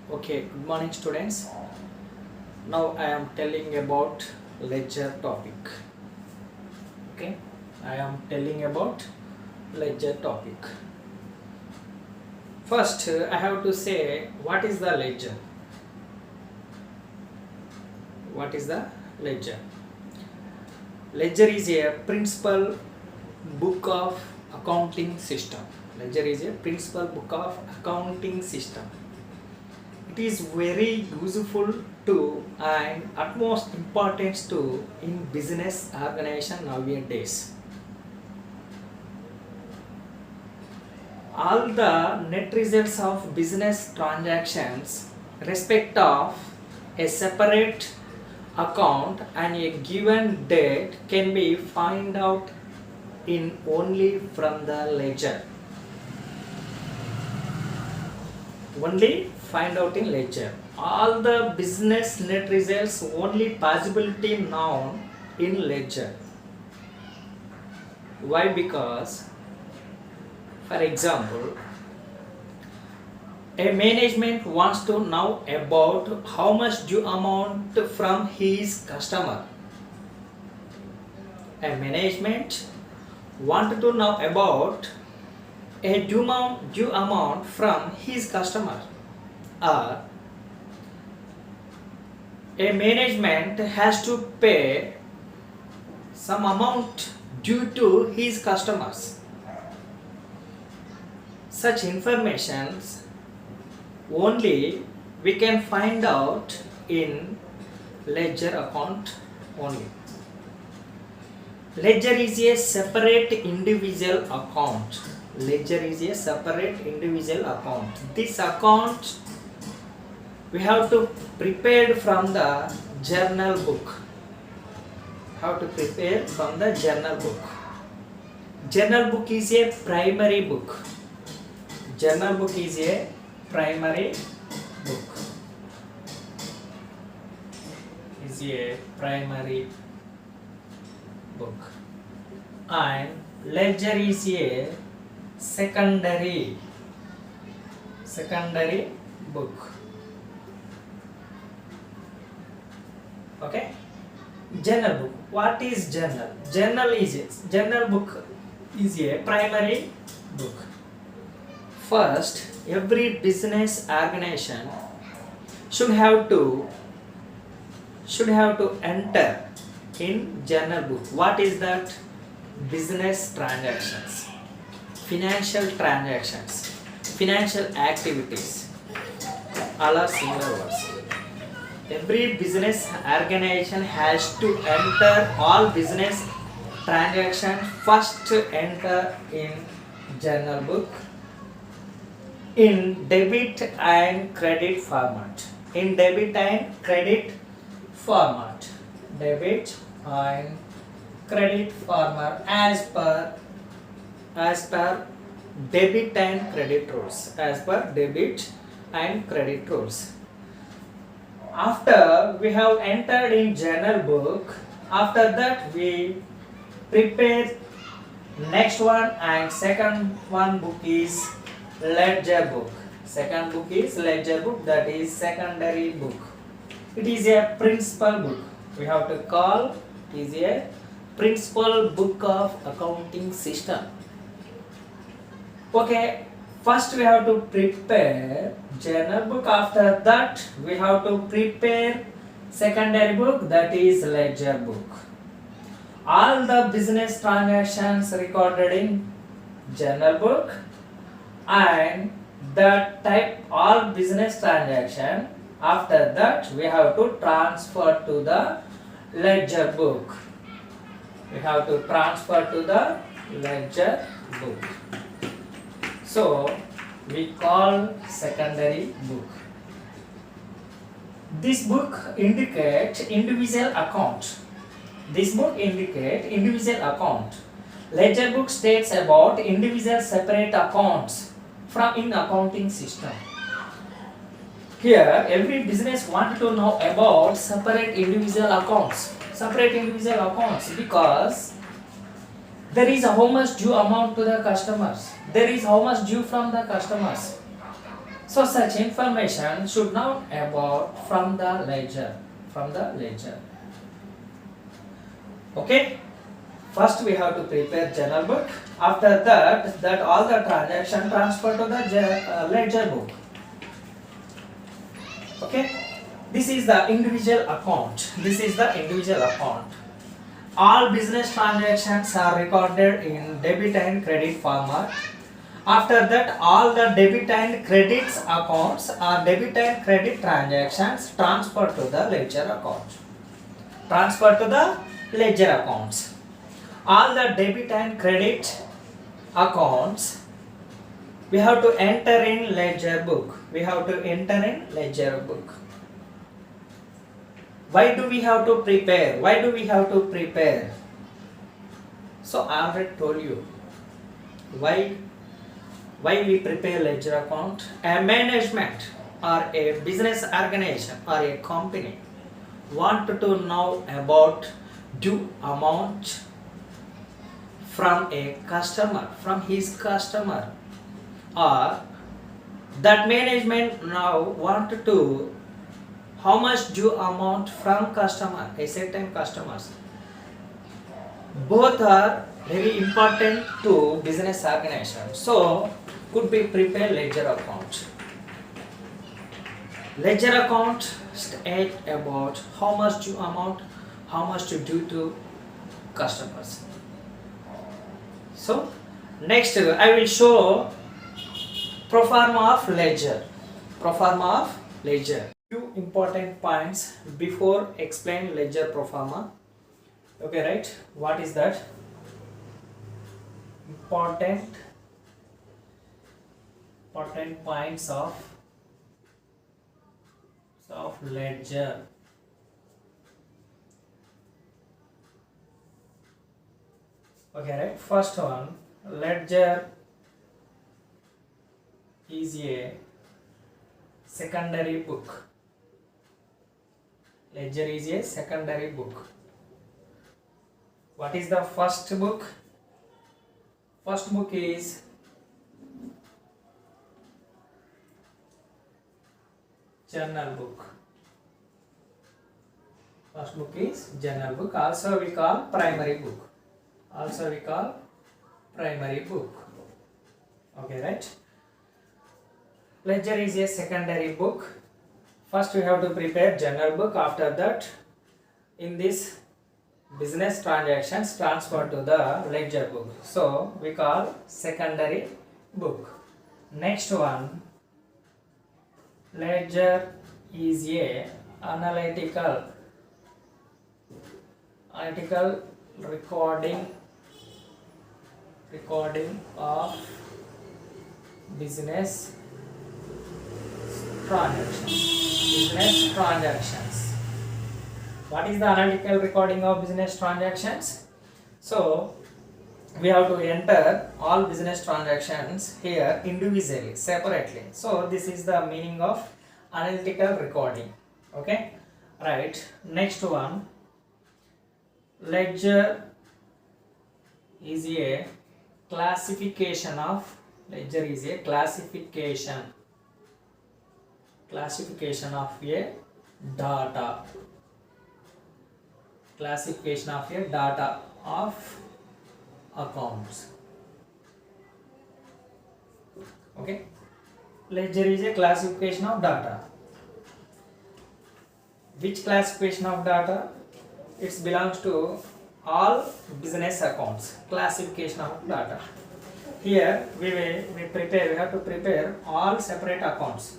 Okay, good morning students. Now I am telling about ledger topic. Okay, I am telling about ledger topic. First, I have to say what is the ledger? What is the ledger? Ledger is a principal book of accounting system. Ledger is a principal book of accounting system. It is very useful to and utmost importance to in business organization nowadays. All the net results of business transactions respect of a separate account and a given date can be find out in only from the ledger. Only find out in ledger. All the business net results only possibility known in ledger. Why? Because for example, a management wants to know about how much due amount from his customer. A management want to know about a due amount from his customer, or a management has to pay some amount due to his customers. Such informations only we can find out in ledger account only. Ledger is a separate individual account. Ledger is a separate individual account. This account we have to prepare from the journal book. How to prepare from the journal book? Journal book is a primary book. Journal book is a primary book. Is a primary book. And ledger is a secondary book. Okay, journal book. What is journal? Journal book is a primary book. First, every business organization should have to enter in journal book. What is that? Business transactions, financial transactions, financial activities, all are similar words. Every business organization has to enter all business transactions first enter in journal book in debit and credit format. In debit and credit format. Debit and credit format as per debit and credit rules. As per debit and credit rules. After we have entered in journal book, after that we prepare next one, and second one book is ledger book. Second book is ledger book, that is secondary book. It is a principal book. We have to call it is a principal book of accounting system. Okay, first we have to prepare journal book. After that we have to prepare secondary book, that is ledger book. All the business transactions recorded in journal book, and the type all business transaction, after that we have to transfer to the ledger book. We have to transfer to the ledger book. So we call secondary book. This book indicates individual account. This book indicates individual account. Ledger book states about individual separate accounts from in accounting system. Here every business want to know about separate individual accounts. Separate individual accounts, because there is how much due amount to the customers. There is how much due from the customers. So such information should not about from the ledger. From the ledger. Okay. First we have to prepare journal book. After that all the transaction transfer to the ledger book. Okay. This is the individual account. This is the individual account. All business transactions are recorded in debit and credit format. After that, all the debit and credits accounts or debit and credit transactions transfer to the ledger account. Transfer to the ledger accounts. All the debit and credit accounts we have to enter in ledger book. We have to enter in ledger book. Why do we have to prepare? Why do we have to prepare? So I already told you why we prepare ledger account. A management or a business organization or a company want to know about due amount from a customer, from his customer, or that management now want to how much due amount from customer, a certain customers. Both are very important to business organization. So could be prepare ledger account. Ledger account state about how much due amount, how much to due to customers. So next I will show pro forma of ledger. Pro forma of ledger. Few important points before explain ledger pro forma. Okay, right? What is that? Important points of ledger. Okay, right? First one, ledger is a secondary book. Ledger is a secondary book. What is the first book? First book is journal book. First book is journal book. Also we call primary book. Also we call primary book. Okay, right? Ledger is a secondary book. First we have to prepare journal book. After that, in this business transactions transfer to the ledger book. So we call secondary book. Next one, ledger is a analytical recording of business transactions. What is the analytical recording of business transactions? So we have to enter all business transactions here individually, separately. So this is the meaning of analytical recording. Okay, right? Next one, ledger is a classification of classification of a data. Classification of a data of accounts. Okay, ledger is a classification of data. Which classification of data? It belongs to all business accounts. Classification of data. Here we have to prepare all separate accounts.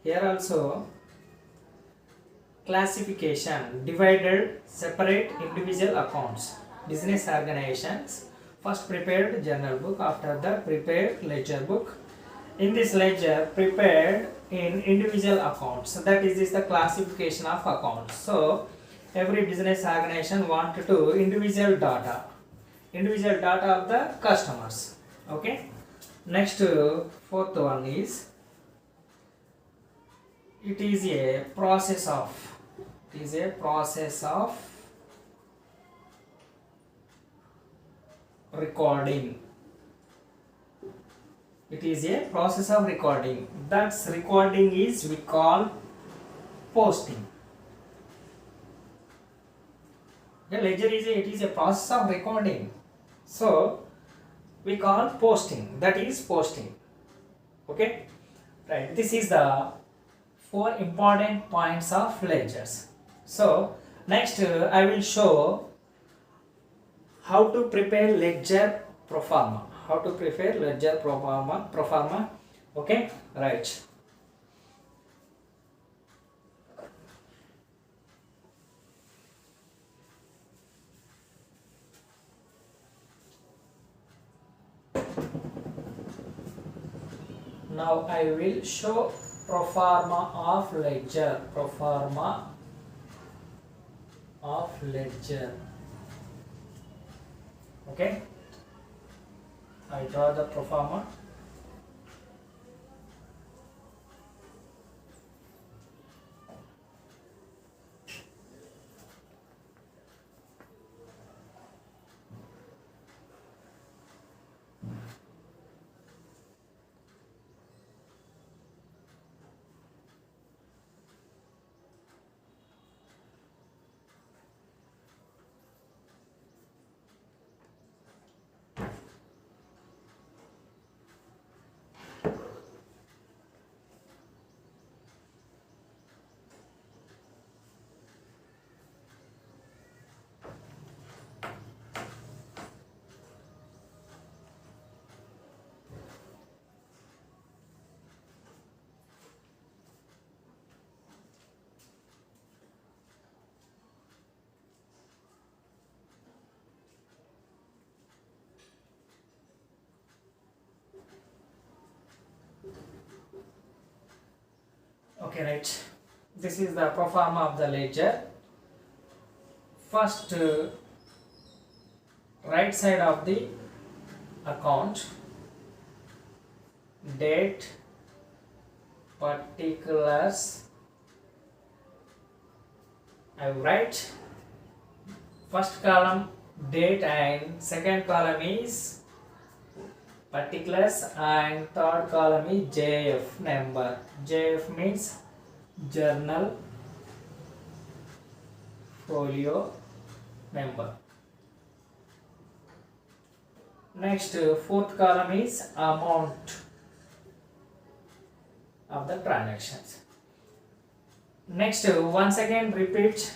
Here also classification, divided separate individual accounts. Business organizations first prepared journal book, after that prepared ledger book. In this ledger prepared in individual accounts. So that is the classification of accounts. So every business organization want to do individual data of the customers. Okay. Next, fourth one is it is a process of recording It is a process of recording. That's recording is we call posting. The ledger is a process of recording. So we call posting. That is posting. Okay. Right. This is the 4 important points of ledgers. So next I will show how to prepare ledger proforma. How to prepare ledger proforma. Okay. Right. Now I will show proforma of ledger. Proforma of ledger. Okay. I draw the proforma. Okay, right. This is the proforma of the ledger. First, right side of the account, date, particulars. I write first column date and second column is particulars and third column is JF number. JF means journal folio number. Next, fourth column is amount of the transactions. Next, once again repeat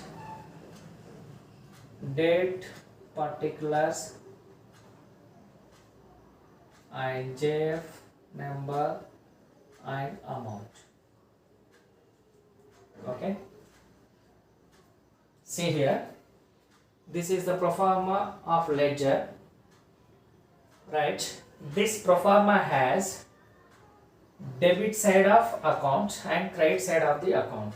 date, particulars and JF number and amount. Okay. See here, this is the proforma of ledger. Right. This proforma has debit side of account and credit side of the account.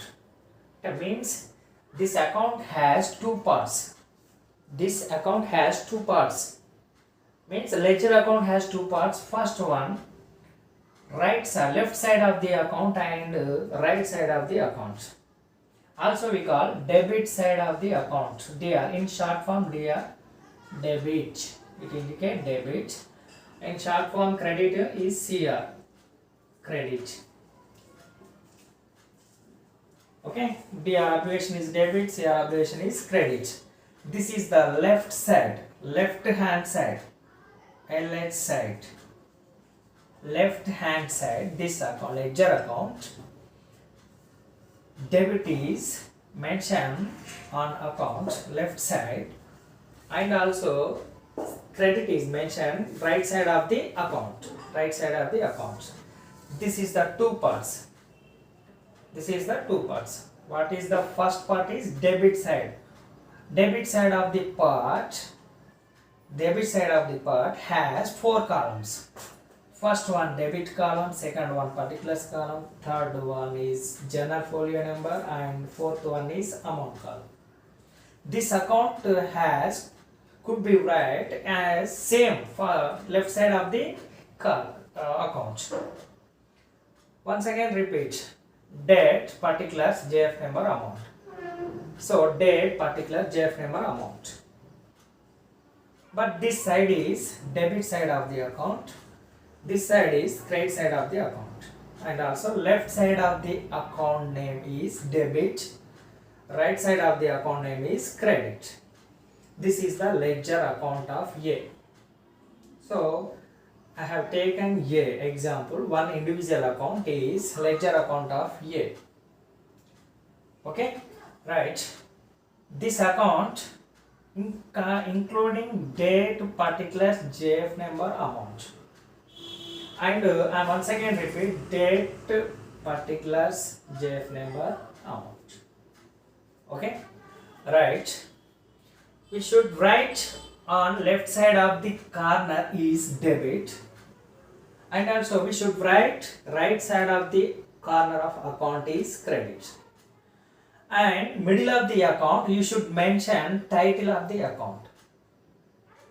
That means this account has two parts. This account has two parts. Means ledger account has two parts. First one, right side, left side of the account and right side of the account. Also we call debit side of the account. DR, in short form DR, debit. It indicates debit. In short form credit is CR, credit. Okay, DR abbreviation is debit, CR abbreviation is credit. This is the left side, left hand side, LH side. Left hand side, this account, ledger account. Debit is mentioned on account left side and also credit is mentioned right side of the account. Right side of the account. This is the two parts. This is the two parts. What is the first part is debit side. Debit side of the part. Debit side of the part has four columns. First one debit column, second one particulars column, third one is journal folio number and fourth one is amount column. This account has could be write as same for left side of the account. Once again repeat date, particulars, JF number, amount. So date, particular, JF number, amount. But this side is debit side of the account. This side is credit side of the account, and also left side of the account name is debit, right side of the account name is credit. This is the ledger account of A. So I have taken A example. One individual account is ledger account of A. Okay, right. This account including date, particulars, JF number, amount. And I once again repeat, date, particulars, JF number, amount. Okay, right. We should write on left side of the corner is debit, and also we should write right side of the corner of account is credit. And middle of the account you should mention title of the account.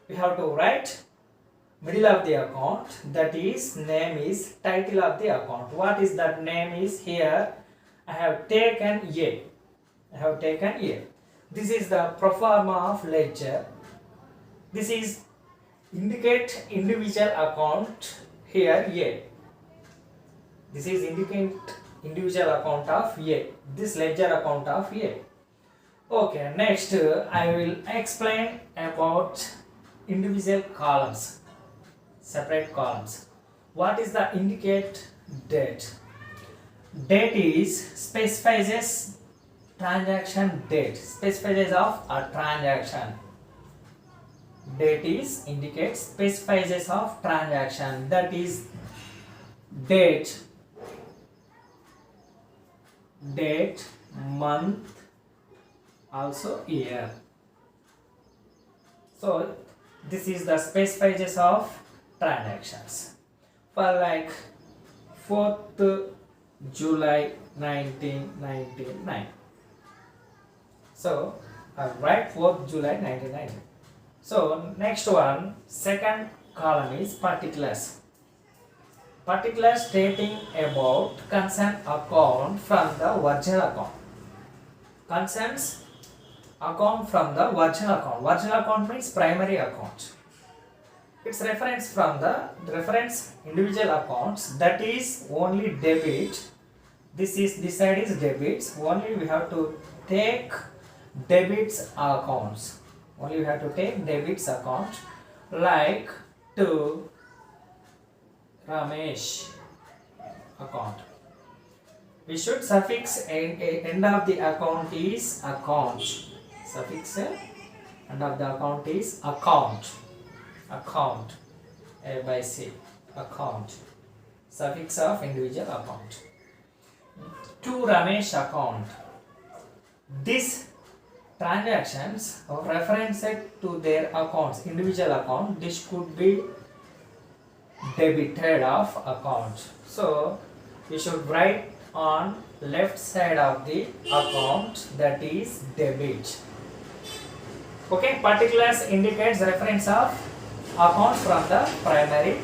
We have to write middle of the account, that is name is title of the account. What is that name is here? I have taken A. I have taken A. This is the pro forma of ledger. This is indicate individual account here A. This is indicate individual account of A. This ledger account of A. Okay, next I will explain about individual columns, separate columns. What is the indicate date? Date is specifies transaction date, specifies of a transaction. Date is indicates specifies of transaction, that is date, month, also year. So this is the specifies of transactions. For like 4th July 1999. So I write 4th July 1999. So next one, second column is particulars. Particulars stating about concerned account from the original account. Concerns account from the original account. Original account means primary account. Its reference from the reference individual accounts, that is only debit. This side is debits. Only we have to take debits accounts. Only we have to take debits account, like to Ramesh account. We should suffix end of the account is account. Suffix end of the account is account. Account, A by C, account. Suffix of individual account. To Ramesh account. These transactions are referenced to their accounts, individual account. This could be debited of account. So we should write on left side of the account, that is debit. Okay, particulars indicates reference of account from the primary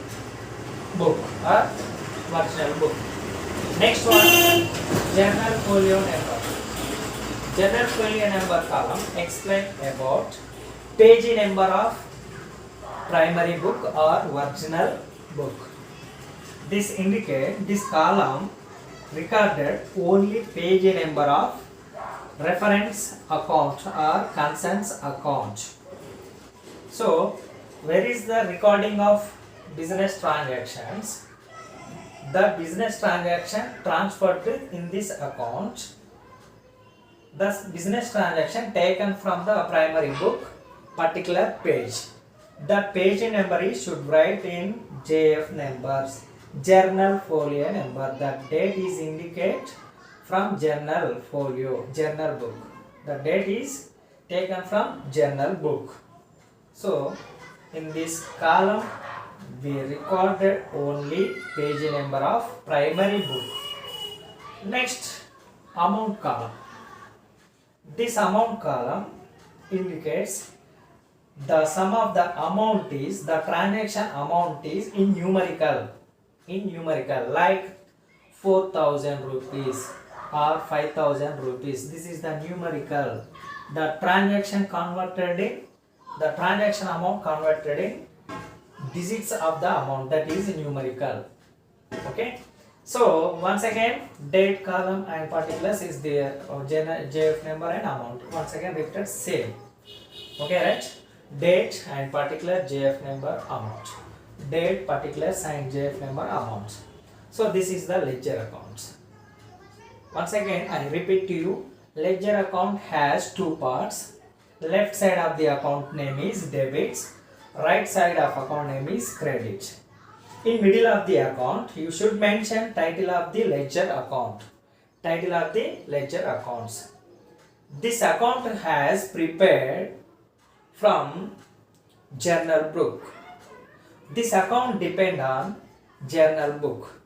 book or original book. Next one, journal folio number. Journal folio number column explain about page number of primary book or original book. This indicate this column recorded only page number of reference account or concerns account. So where is the recording of business transactions? The business transaction transferred in this account. Thus business transaction taken from the primary book particular page. The page number is should write in JF numbers, journal folio number. The date is indicate from journal folio, journal book. The date is taken from journal book. So in this column we recorded only page number of primary book. Next, amount column. This amount column indicates the sum of the amount is, the transaction amount is in numerical, like 4,000 rupees or 5,000 rupees. This is the numerical. The transaction amount converted in digits of the amount, that is numerical. Okay. So once again, date column and particulars is there, JF number and amount. Once again repeated same. Okay, right? Date and particular, JF number, amount. Date, particulars and JF number, amount. So this is the ledger accounts. Once again I repeat to you, ledger account has two parts. Left side of the account name is debits, right side of account name is credit. In middle of the account you should mention title of the ledger account. Title of the ledger accounts. This account has prepared from journal book. This account depend on journal book.